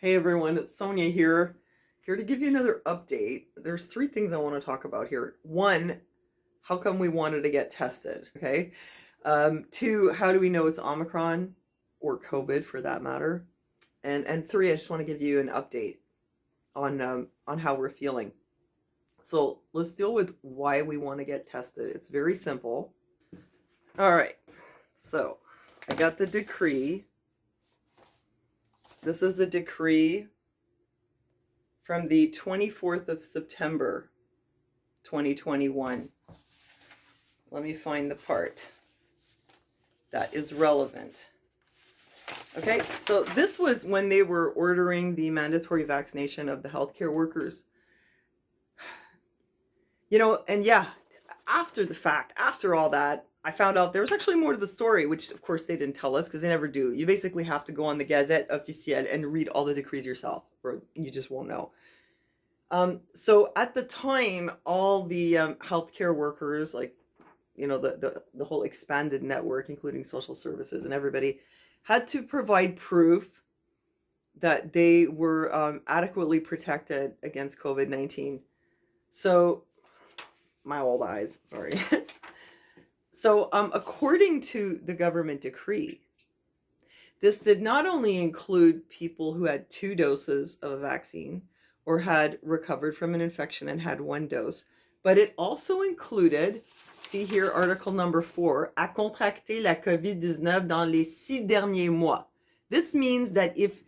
Hey everyone, it's Sonia here to give you another update. There's three things I want to talk about here. One, how come we wanted to get tested? Okay. Two, how do we know it's Omicron or COVID for that matter? And three, I just want to give you an update on how we're feeling. So let's deal with why we want to get tested. It's very simple. All right. So I got the decree. This is a decree from the 24th of September, 2021. Let me find the part that is relevant. Okay, so this was when they were ordering the mandatory vaccination of the healthcare workers. And yeah, after the fact, after all that, I found out there was actually more to the story, which of course they didn't tell us because they never do. You basically have to go on the Gazette Officielle and read all the decrees yourself, or you just won't know. So at the time, all the healthcare workers, like, the whole expanded network, including social services and everybody, had to provide proof that they were adequately protected against COVID-19. So, my old eyes, sorry. So, according to the government decree, this did not only include people who had 2 doses of a vaccine or had recovered from an infection and had 1 dose, but it also included, see here, article number 4, a contracté la COVID-19 dans les 6 derniers mois. This means that if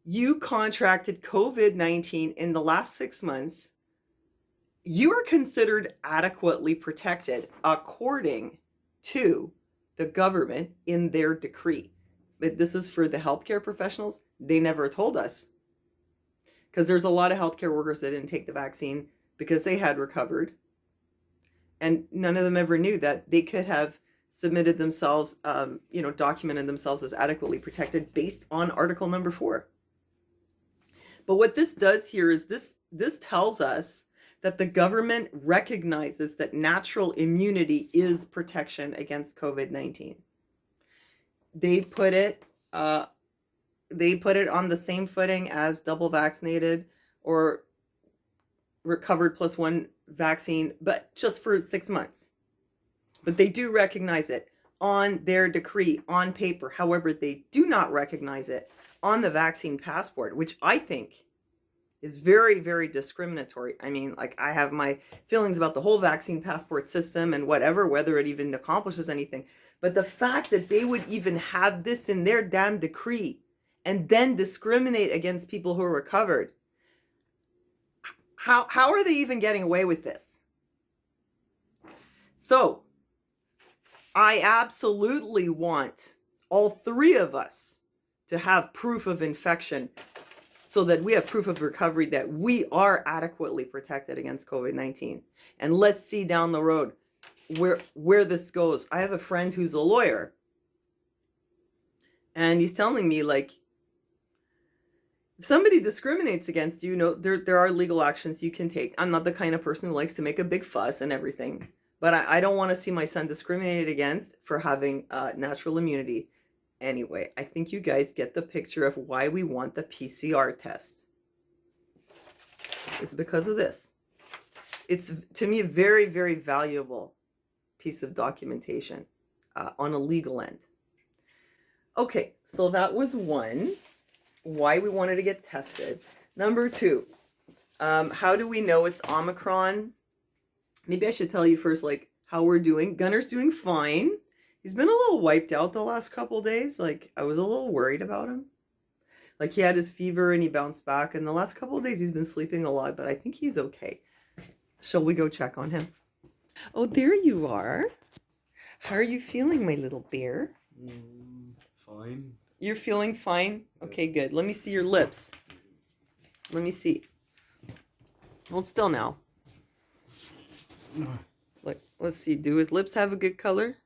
you contracted COVID-19 in the last 6 months, you are considered adequately protected according to the government in their decree. But this is for the healthcare professionals. They never told us, because there's a lot of healthcare workers that didn't take the vaccine because they had recovered, and none of them ever knew that they could have submitted themselves, documented themselves as adequately protected based on article number 4. But what this does here is this tells us that the government recognizes that natural immunity is protection against COVID-19. They put it on the same footing as double vaccinated or recovered plus 1 vaccine, but just for 6 months. But they do recognize it on their decree, on paper. However, they do not recognize it on the vaccine passport, which I think is very, very discriminatory. I mean, like, I have my feelings about the whole vaccine passport system and whether it even accomplishes anything. But the fact that they would even have this in their damn decree and then discriminate against people who are recovered, how are they even getting away with this? So, I absolutely want all 3 of us to have proof of infection, so that we have proof of recovery that we are adequately protected against COVID-19. And let's see down the road where this goes. I have a friend who's a lawyer, and he's telling me, like, if somebody discriminates against you, there are legal actions you can take. I'm not the kind of person who likes to make a big fuss and everything, but I don't want to see my son discriminated against for having natural immunity. Anyway, I think you guys get the picture of why we want the PCR test. It's because of this. It's, to me, a very, very valuable piece of documentation on a legal end. Okay, so that was 1, why we wanted to get tested. Number 2, how do we know it's Omicron? Maybe I should tell you first, like, how we're doing. Gunner's doing fine. He's been a little wiped out the last couple days. Like, I was a little worried about him. Like, he had his fever and he bounced back. And the last couple of days he's been sleeping a lot, but I think he's okay. Shall we go check on him? Oh, there you are. How are you feeling, my little bear? Fine. You're feeling fine? Okay, good. Let me see your lips. Let me see. Hold still now. Like, let's see. Do his lips have a good color?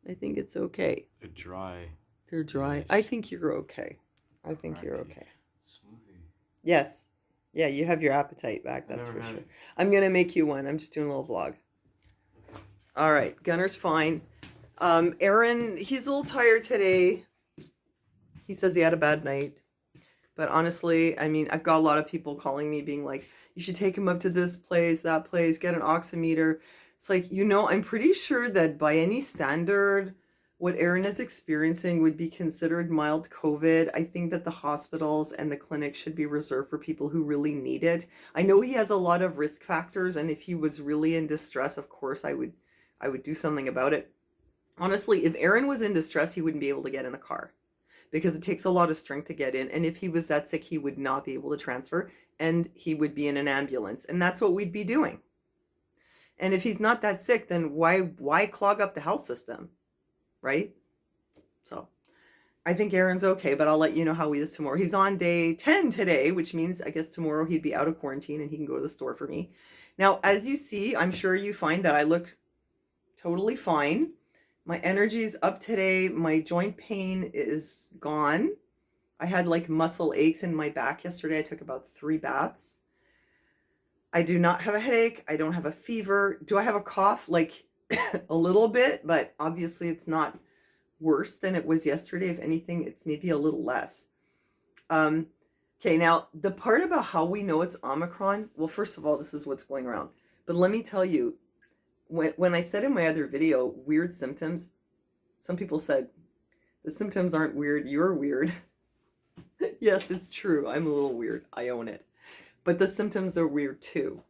I think it's okay. They're dry. They're dry. Yes. I think you're okay. I think you're okay. Smoothie. Yes. Yeah, you have your appetite back, that's for sure. I'm going to make you one. I'm just doing a little vlog. All right. Gunner's fine. Arron, he's a little tired today. He says he had a bad night. But honestly, I mean, I've got a lot of people calling me being like, you should take him up to this place, that place, get an oximeter. It's like, I'm pretty sure that by any standard, what Arron is experiencing would be considered mild COVID. I think that the hospitals and the clinics should be reserved for people who really need it. I know he has a lot of risk factors, and if he was really in distress, of course, I would do something about it. Honestly, if Arron was in distress, he wouldn't be able to get in the car because it takes a lot of strength to get in. And if he was that sick, he would not be able to transfer and he would be in an ambulance. And that's what we'd be doing. And if he's not that sick, then why clog up the health system, right? So I think Arron's okay, but I'll let you know how he is tomorrow. He's on day 10 today, which means I guess tomorrow he'd be out of quarantine and he can go to the store for me. Now, as you see, I'm sure you find that I look totally fine. My energy's up today. My joint pain is gone. I had like muscle aches in my back yesterday. I took about 3 baths. I do not have a headache. I don't have a fever. Do I have a cough? Like a little bit, but obviously it's not worse than it was yesterday. If anything, it's maybe a little less. Okay, now the part about how we know it's Omicron, well, first of all, this is what's going around. But let me tell you, when I said in my other video, weird symptoms, some people said, the symptoms aren't weird, you're weird. Yes, it's true. I'm a little weird. I own it. But the symptoms are weird too.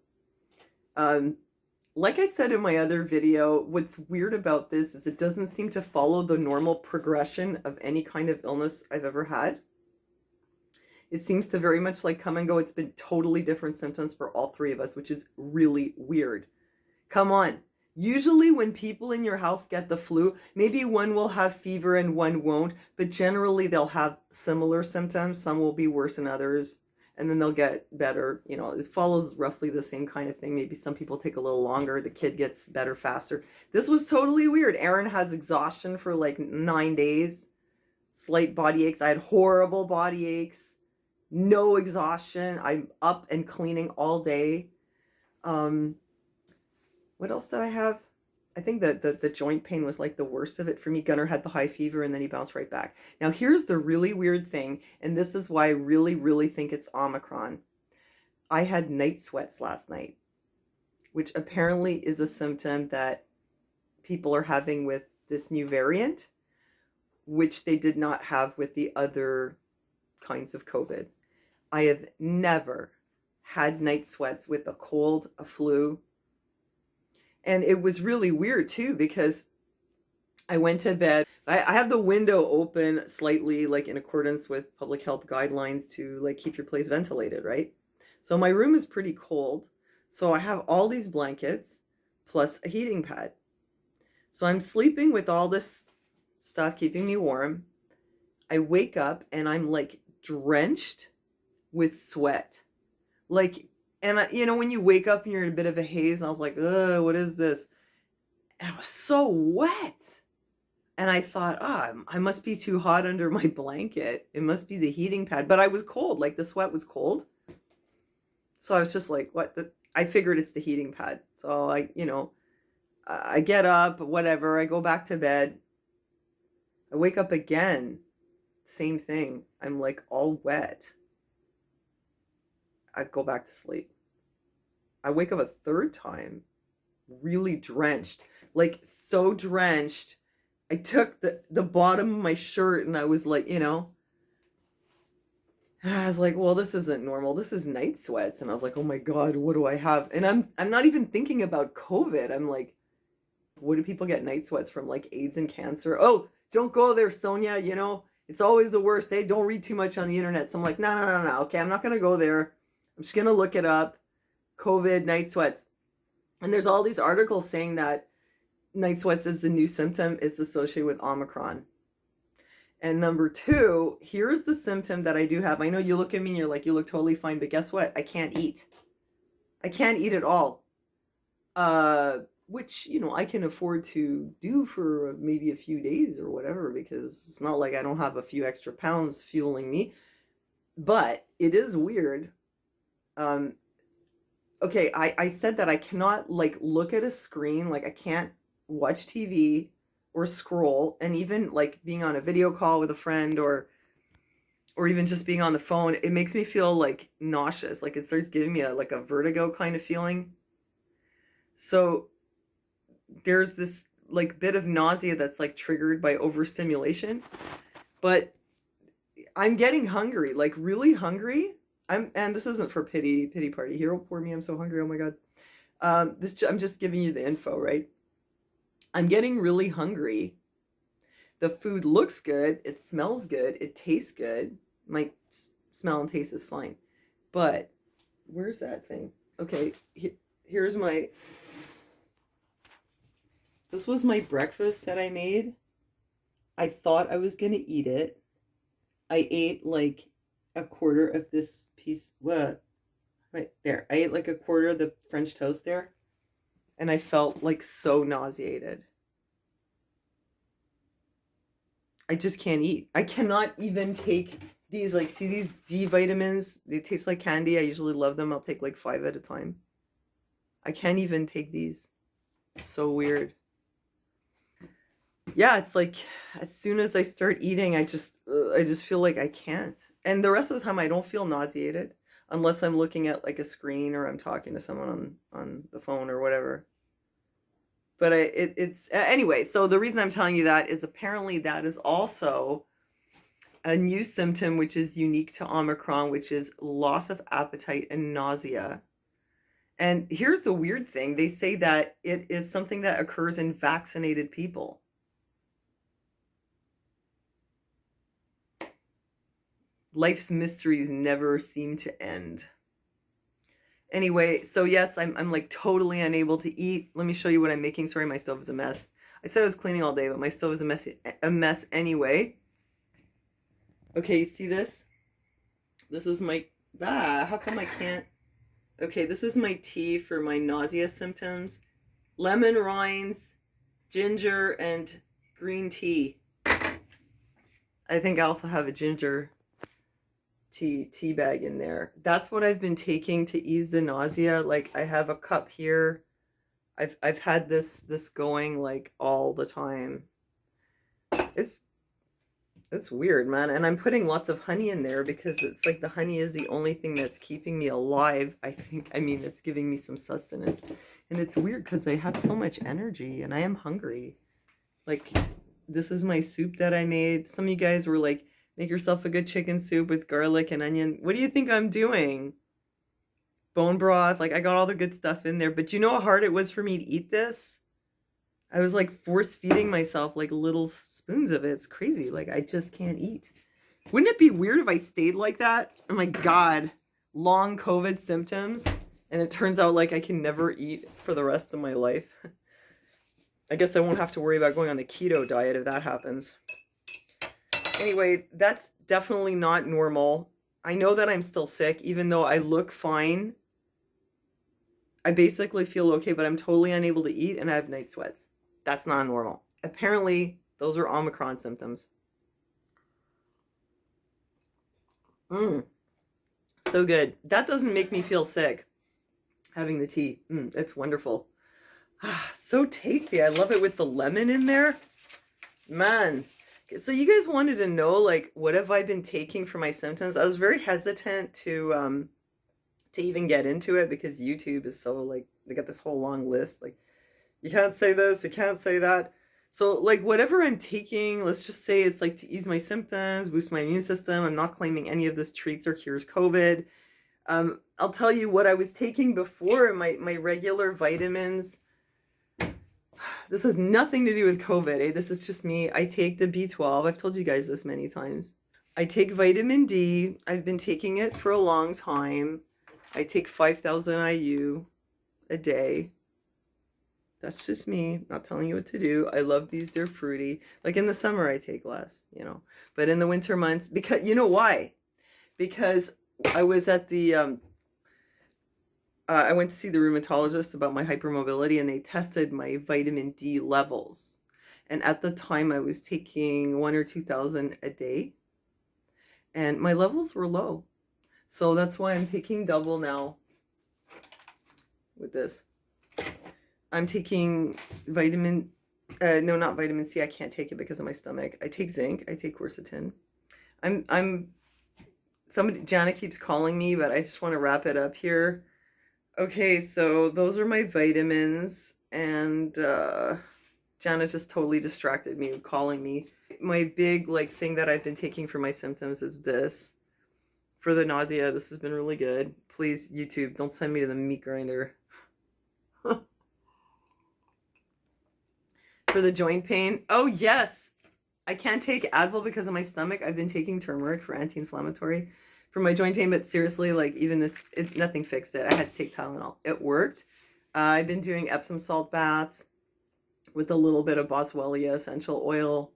Like I said in my other video, what's weird about this is it doesn't seem to follow the normal progression of any kind of illness I've ever had. It seems to very much like come and go. It's been totally different symptoms for all 3 of us, which is really weird. Come on. Usually when people in your house get the flu, maybe one will have fever and one won't, but generally they'll have similar symptoms. Some will be worse than others, and then they'll get better. It follows roughly the same kind of thing. Maybe some people take a little longer. The kid gets better faster. This was totally weird. Arron has exhaustion for like 9 days, slight body aches. I had horrible body aches, no exhaustion. I'm up and cleaning all day. What else did I have? I think that the joint pain was like the worst of it for me. Gunnar had the high fever and then he bounced right back. Now here's the really weird thing, and this is why I really, really think it's Omicron. I had night sweats last night, which apparently is a symptom that people are having with this new variant, which they did not have with the other kinds of COVID. I have never had night sweats with a cold, a flu. And it was really weird too, because I went to bed. I have the window open slightly, like in accordance with public health guidelines to like keep your place ventilated, right? So my room is pretty cold. So I have all these blankets plus a heating pad. So I'm sleeping with all this stuff keeping me warm. I wake up and I'm like drenched with sweat. And when you wake up and you're in a bit of a haze, and I was like, ugh, what is this? And I was so wet. And I thought, I must be too hot under my blanket. It must be the heating pad. But I was cold, like the sweat was cold. So I was just like, I figured it's the heating pad. So I get up, whatever. I go back to bed. I wake up again. Same thing. I'm like all wet. I go back to sleep. I wake up a 3rd time, really drenched, like so drenched. I took the bottom of my shirt and I was like, and I was like, well, this isn't normal. This is night sweats. And I was like, oh my God, what do I have? And I'm not even thinking about COVID. I'm like, what do people get night sweats from? Like AIDS and cancer? Oh, don't go there, Sonia. It's always the worst. Hey, don't read too much on the internet. So I'm like, no. Okay, I'm not going to go there. I'm just going to look it up. COVID, night sweats. And there's all these articles saying that night sweats is the new symptom. It's associated with Omicron. And number 2, here's the symptom that I do have. I know you look at me and you're like, you look totally fine. But guess what? I can't eat. I can't eat at all. Which, I can afford to do for maybe a few days or whatever, because it's not like I don't have a few extra pounds fueling me. But it is weird. Okay, I said that I cannot like look at a screen, like I can't watch TV or scroll, and even like being on a video call with a friend or or even just being on the phone, it makes me feel like nauseous. Like it starts giving me like a vertigo kind of feeling. So there's this like bit of nausea that's like triggered by overstimulation, but I'm getting hungry, like really hungry. And this isn't for pity party. Hero, poor me, I'm so hungry. Oh my God. I'm just giving you the info, right? I'm getting really hungry. The food looks good. It smells good. It tastes good. My smell and taste is fine. But where's that thing? Okay, here's my... This was my breakfast that I made. I thought I was going to eat it. I ate like a quarter of this piece. What? Right there. I ate like a quarter of the French toast there. And I felt like so nauseated. I just can't eat. I cannot even take these, like, see these D vitamins? They taste like candy. I usually love them. I'll take like 5 at a time. I can't even take these. So weird. Yeah, it's like as soon as I start eating, I just feel like I can't. And the rest of the time I don't feel nauseated unless I'm looking at like a screen or I'm talking to someone on the phone or whatever. But it's anyway, so the reason I'm telling you that is apparently that is also a new symptom which is unique to Omicron, which is loss of appetite and nausea. And here's the weird thing. They say that it is something that occurs in vaccinated people. Life's mysteries never seem to end. Anyway, so yes, I'm like totally unable to eat. Let me show you what I'm making. Sorry, my stove is a mess. I said I was cleaning all day, but my stove is a mess anyway. Okay, you see this? This is my... how come I can't... Okay, this is my tea for my nausea symptoms. Lemon rinds, ginger, and green tea. I think I also have a ginger tea bag in there. That's what I've been taking to ease the nausea. Like I have a cup here. I've had this going like all the time. It's weird, man. And I'm putting lots of honey in there because it's like the honey is the only thing that's keeping me alive. I think, I mean, it's giving me some sustenance. And it's weird because I have so much energy and I am hungry. Like, this is my soup that I made. Some of you guys were like, make yourself a good chicken soup with garlic and onion. What do you think I'm doing? Bone broth. Like, I got all the good stuff in there. But you know how hard it was for me to eat this? I was like force feeding myself like little spoons of it. It's crazy. Like, I just can't eat. Wouldn't it be weird if I stayed like that? Oh my God. Long COVID symptoms. And it turns out like I can never eat for the rest of my life. I guess I won't have to worry about going on the keto diet if that happens. Anyway, that's definitely not normal. I know that I'm still sick, even though I look fine. I basically feel okay, but I'm totally unable to eat and I have night sweats. That's not normal. Apparently, those are Omicron symptoms. So good. That doesn't make me feel sick, having the tea. It's wonderful. So tasty. I love it with the lemon in there. Man. So you guys wanted to know, like, what have I been taking for my symptoms? I was very hesitant to even get into it because YouTube is so, like, they got this whole long list. Like, you can't say this, you can't say that. So, like, whatever I'm taking, let's just say it's, like, to ease my symptoms, boost my immune system. I'm not claiming any of this treats or cures COVID. I'll tell you what I was taking before, my regular vitamins. This has nothing to do with COVID, eh? This is just me. I take the B12. I've told you guys this many times. I take vitamin D. I've been taking it for a long time. I take 5,000 IU a day. That's just me, not telling you what to do. I love these. They're fruity. Like in the summer, I take less, you know. But in the winter months, because, you know why? Because I was at the... I went to see the rheumatologist about my hypermobility and they tested my vitamin D levels. And at the time I was taking 1,000 or 2,000 a day and my levels were low. So that's why I'm taking double now with this. I'm taking vitamin, no, not vitamin C. I can't take it because of my stomach. I take zinc. I take quercetin. I'm Jana keeps calling me, but I just want to wrap it up here. Okay, so those are my vitamins, and Jana just totally distracted me with calling me. My big like thing that I've been taking for my symptoms is this. For the nausea, this has been really good. Please, YouTube, don't send me to the meat grinder. For the joint pain, oh yes, I can't take Advil because of my stomach. I've been taking turmeric for anti-inflammatory for my joint pain, but seriously, like even this, nothing fixed it. I had to take Tylenol. It worked. I've been doing Epsom salt baths with a little bit of Boswellia essential oil,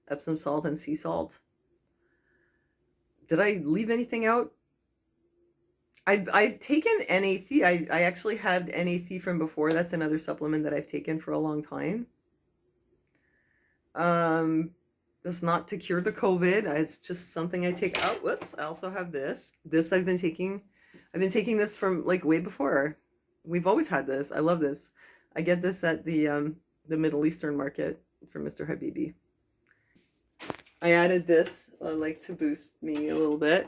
Epsom salt, and sea salt. Did I leave anything out? I've taken NAC. I actually had NAC from before. That's another supplement that I've taken for a long time. It's not to cure the COVID. It's just something I take out. Whoops. I also have this. This I've been taking this from like way before. We've always had this. I love this. I get this at the Middle Eastern market from Mr. Habibi. I added this like to boost me a little bit.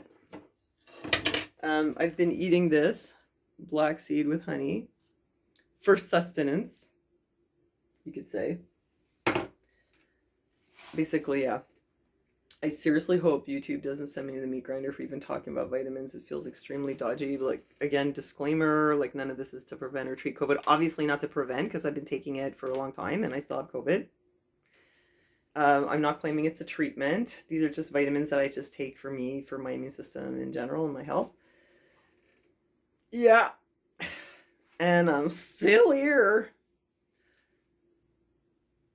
I've been eating this black seed with honey for sustenance, you could say. Basically, yeah. I seriously hope YouTube doesn't send me to the meat grinder for even talking about vitamins. It feels extremely dodgy. Like, again, disclaimer, like none of this is to prevent or treat COVID. Obviously not to prevent because I've been taking it for a long time and I still have COVID. I'm not claiming it's a treatment. These are just vitamins that I just take for me, for my immune system in general and my health. Yeah. And I'm still here.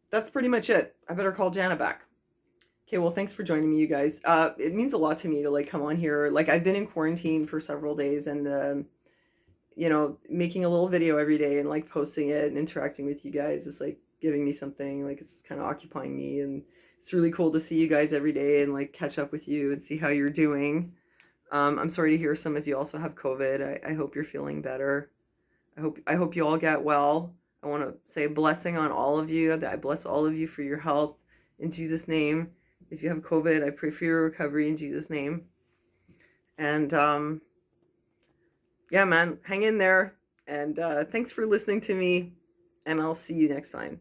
That's pretty much it. I better call Jana back. Okay, well, thanks for joining me, you guys. It means a lot to me to like come on here. Like I've been in quarantine for several days and you know, making a little video every day and like posting it and interacting with you guys is like giving me something, like it's kind of occupying me, and it's really cool to see you guys every day and like catch up with you and see how you're doing. I'm sorry to hear some of you also have COVID. I hope you're feeling better. I hope you all get well. I want to say a blessing on all of you, that I bless all of you for your health in Jesus' name. If you have COVID, I pray for your recovery in Jesus' name. And yeah, man, hang in there. And thanks for listening to me. And I'll see you next time.